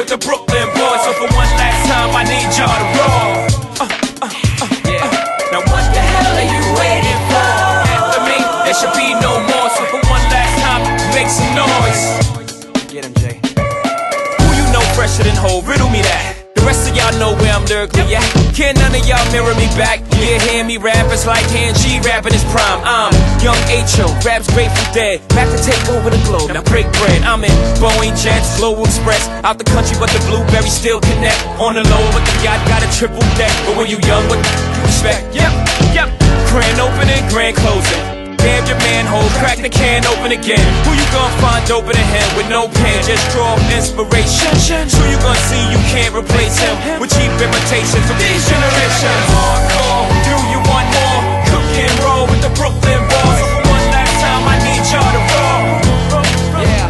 with the Brooklyn boys. So for one last time, I need y'all to roll. Now what the hell are you waiting for? After me, there should be no more. So for one last time, make some noise. Get him, Jay. Who you know fresher than whole? Riddle me that. The rest of y'all know where I'm lyrically at. Can't none of y'all mirror me back. Yeah, hear me rap, it's like hand G rapping his prime. I'm young H.O., raps Grateful Dead, back to take over the globe, now break bread. I'm in Boeing Jets, Global Express, out the country but the blueberries still connect. On the low but the yacht got a triple deck. But when you young, what you expect? Yep, grand opening, grand closing. Damn your manhole, crack the can open again. Who you gonna find open a hand with no pen? Just draw inspiration. Who you gonna see you can't replace him with cheap imitations from these generations. Encore, do you want more? Cook and roll with the Brooklyn boys. So for one last time I need y'all to roll. Yeah.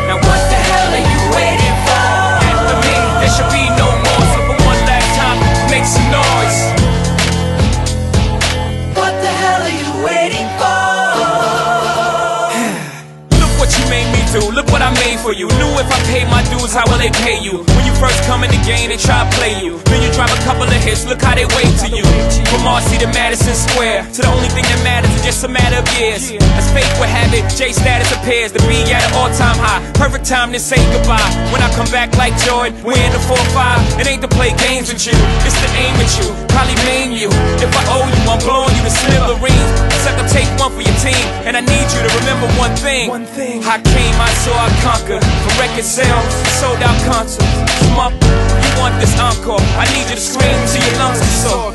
Now what the hell are you waiting for? After me, there should be no more. So for one last time, make some noise. What the hell are you waiting for? Look what I made for you. Knew if I paid my dues, how will they pay you? When you first come in the game, they try to play you. Then you drop a couple of hits, look how they wait to you. From Marcy to Madison Square, to the only thing that matters is just a matter of years. As fate would have it, J status appears to be at an all-time high. Perfect time to say goodbye. When I come back like Jordan, we're in the 4-5. It ain't to play games with you, it's to aim at you, probably maim you. If I owe you, I'm blowing you to smithereens. Sucker, take one for your team, and I need you to remember one thing. I came, I saw, I conquered. From record sales, sold out concerts. You want this encore? I need you to scream till your lungs are sore.